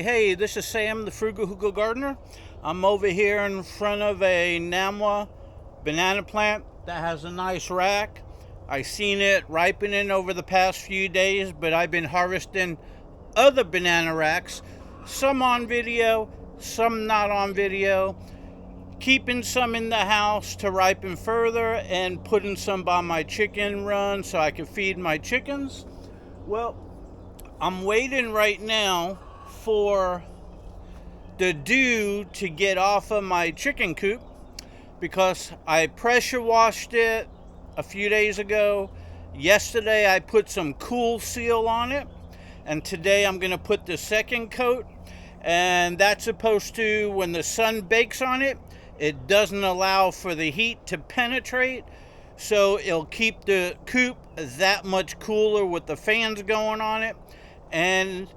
Hey, this is Sam, the Frugal Hugel gardener. I'm over here in front of a Namwa banana plant that has a nice rack. I've seen it ripening over the past few days, but I've been harvesting other banana racks, some on video, some not on video, keeping some in the house to ripen further and putting some by my chicken run so I can feed my chickens. Well, I'm waiting right now for the dew to get off of my chicken coop because I pressure washed it a few days ago. Yesterday I put some Cool Seal on it, and today I'm going to put the second coat, and that's supposed to, when the sun bakes on it, it doesn't allow for the heat to penetrate, so it'll keep the coop that much cooler with the fans going on it. And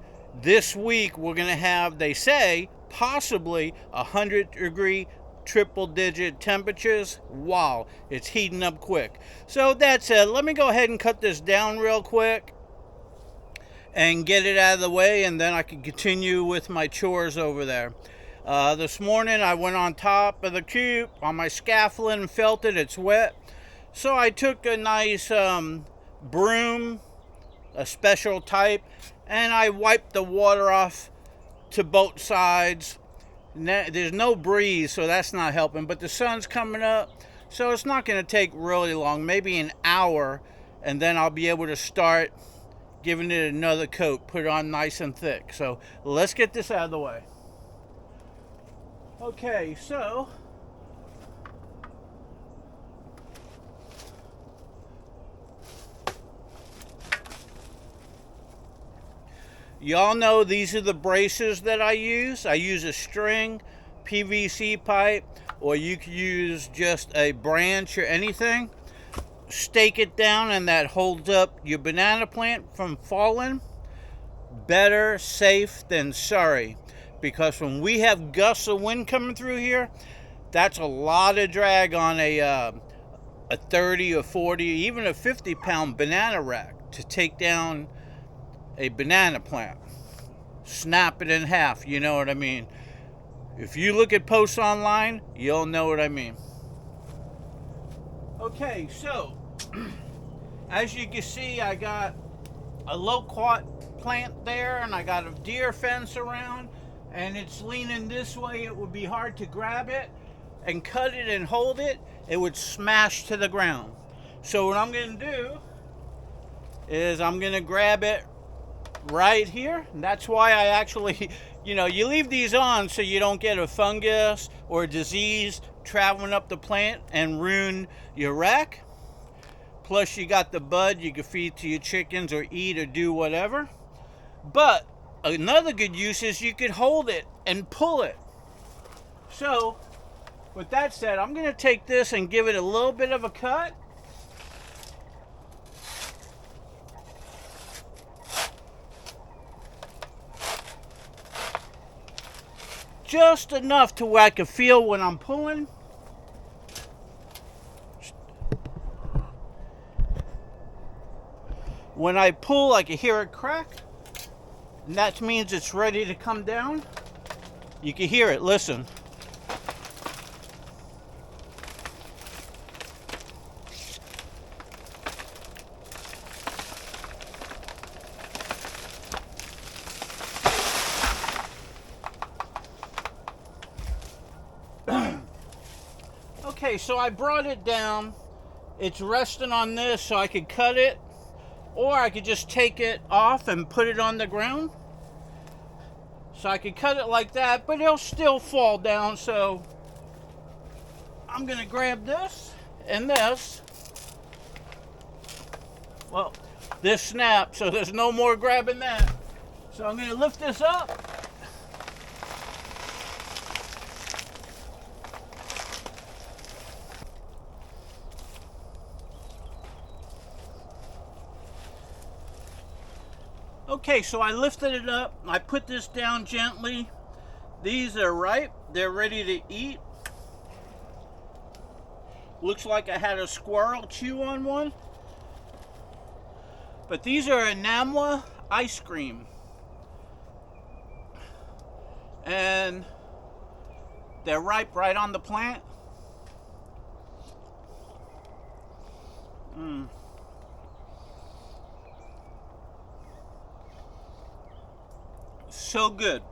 this week we're going to have, they say, possibly 100-degree triple-digit temperatures. Wow, it's heating up quick. So that's it. Let me go ahead and cut this down real quick and get it out of the way, and then I can continue with my chores over there. This morning I went on top of the coop on my scaffolding and felt it. It's wet. So I took a nice broom, a special type, and I wiped the water off to both sides. There's no breeze, so that's not helping, but the sun's coming up, so it's not going to take really long, maybe an hour, and then I'll be able to start giving it another coat, put it on nice and thick. So let's get this out of the way. Okay, so y'all know these are the braces that I use. I use a string, PVC pipe, or you could use just a branch or anything. Stake it down, and that holds up your banana plant from falling. Better safe than sorry, because when we have gusts of wind coming through here, that's a lot of drag on a 30 or 40, even a 50-pound banana rack to take down a banana plant. Snap it in half, you know what I mean. If you look at posts online, you'll know what I mean. Okay, so as you can see, I got a loquat plant there, and I got a deer fence around, and it's leaning this way. It would be hard to grab it and cut it and hold it. It would smash to the ground. So what I'm going to do is I'm going to grab it right here. And that's why I actually, you leave these on so you don't get a fungus or a disease traveling up the plant and ruin your rack. Plus you got the bud you can feed to your chickens or eat or do whatever. But another good use is you could hold it and pull it. So with that said, I'm going to take this and give it a little bit of a cut. Just enough to where I can feel when I'm pulling. When I pull, I can hear it crack, and that means it's ready to come down. You can hear it, listen. Okay, so I brought it down. It's resting on this so I could cut it, or I could just take it off and put it on the ground. So I could cut it like that, but it'll still fall down. So I'm going to grab this and this. Well, this snapped, so there's no more grabbing that. So I'm going to lift this up. Okay, so I lifted it up. I put this down gently. These are ripe. They're ready to eat. Looks like I had a squirrel chew on one. But these are a Namwa ice cream. and they're ripe right on the plant. So good.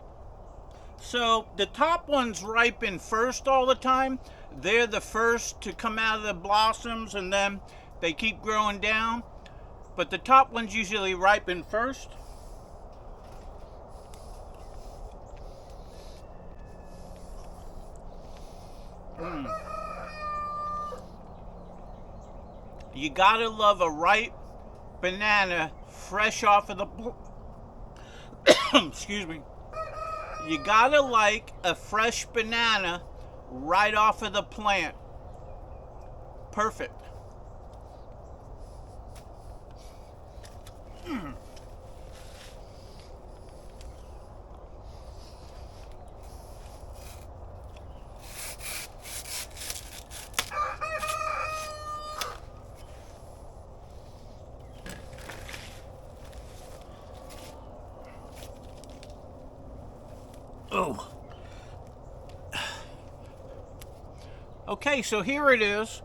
So the top ones ripen first all the time. They're the first to come out of the blossoms, and then they keep growing down. But the top ones usually ripen first. You gotta love a ripe banana fresh off of the excuse me. You gotta like a fresh banana right off of the plant. Perfect. Oh. Okay, so here it is.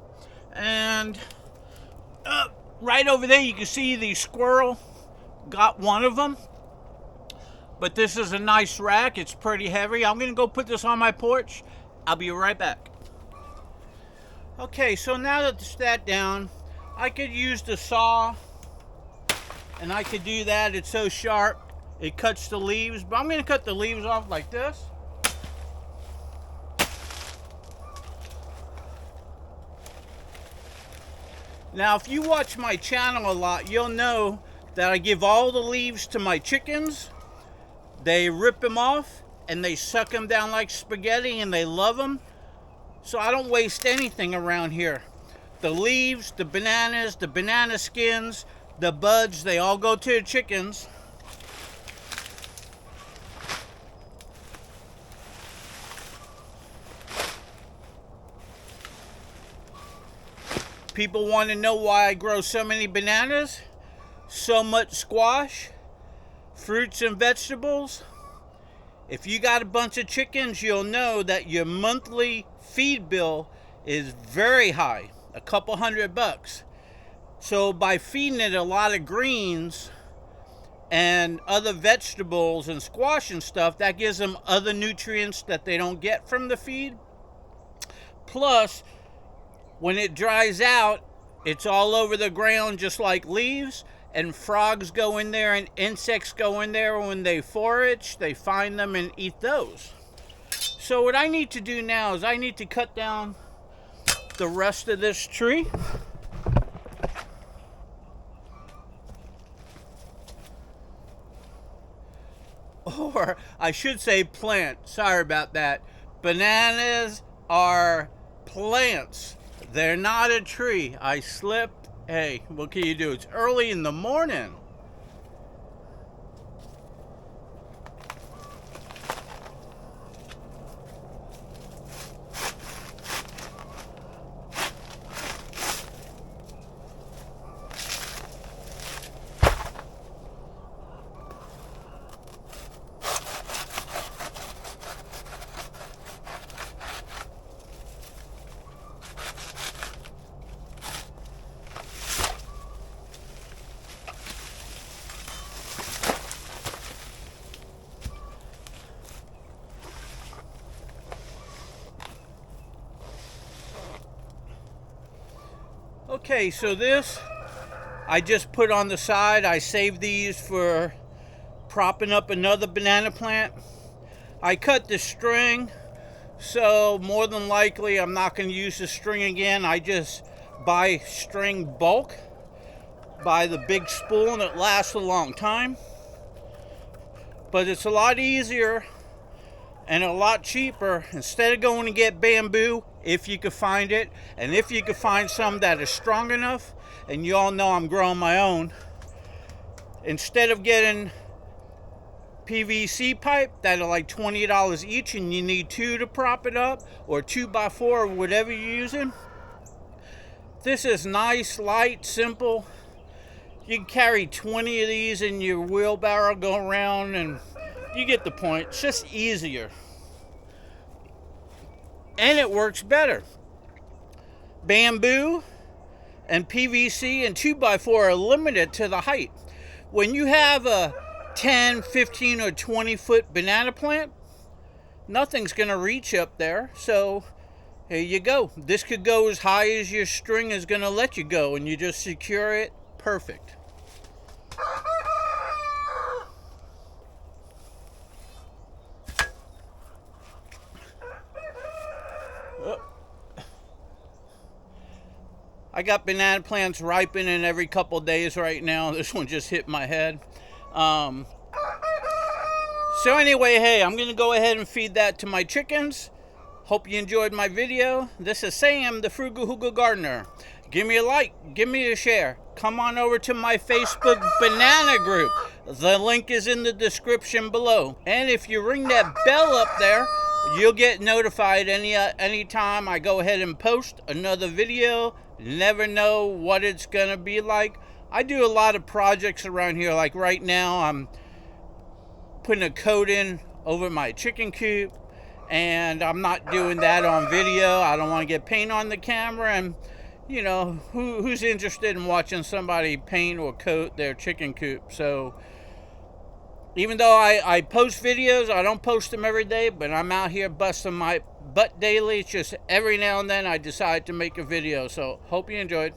And right over there you can see the squirrel got one of them. But this is a nice rack. It's pretty heavy. I'm going to go put this on my porch. I'll be right back. Okay, so now that it's that down, I could use the saw. And I could do that. It's so sharp. It cuts the leaves, but I'm going to cut the leaves off like this. Now, if you watch my channel a lot, you'll know that I give all the leaves to my chickens. They rip them off and they suck them down like spaghetti, and they love them. So I don't waste anything around here. The leaves, the banana skins, the buds, they all go to the chickens. People want to know why I grow so many bananas, so much squash, fruits and vegetables. If you got a bunch of chickens, you'll know that your monthly feed bill is very high, a couple $100. So by feeding it a lot of greens and other vegetables and squash and stuff, that gives them other nutrients that they don't get from the feed. Plus, when it dries out, it's all over the ground just like leaves, and frogs go in there and insects go in there. When they forage, they find them and eat those. So what I need to do now is I need to cut down the rest of this tree. Or I should say plant. Sorry about that. Bananas are plants. They're not a tree. I slipped. Hey, what can you do? It's early in the morning. Okay, so this I just put on the side. I saved these for propping up another banana plant. I cut the string, so more than likely I'm not going to use the string again. I just buy string bulk, buy the big spool, and it lasts a long time. But it's a lot easier and a lot cheaper. Instead of going to get bamboo, if you could find it, and if you could find some that is strong enough, and you all know I'm growing my own, instead of getting PVC pipe that are like $20 each, and you need 2 to prop it up, or 2x4, or whatever you're using, this is nice, light, simple. You can carry 20 of these in your wheelbarrow, go around, and you get the point. It's just easier. and it works better. Bamboo and PVC and 2x4 are limited to the height. When you have a 10, 15, or 20 foot banana plant, nothing's going to reach up there. So here you go. This could go as high as your string is going to let you go, and you just secure it perfect. I got banana plants ripening every couple days right now. This one just hit my head. So anyway, hey, I'm going to go ahead and feed that to my chickens. Hope you enjoyed my video. This is Sam, the Frugal Hugel Gardener. Give me a like. Give me a share. Come on over to my Facebook banana group. The link is in the description below. And if you ring that bell up there, you'll get notified anytime I go ahead and post another video. Never know what it's gonna be like. I do a lot of projects around here. Like right now, I'm putting a coat in over my chicken coop, and I'm not doing that on video. I don't want to get paint on the camera, and you know, who's interested in watching somebody paint or coat their chicken coop? So even though I post videos, I don't post them every day, but I'm out here busting my butt daily. It's just every now and then I decide to make a video. So hope you enjoyed.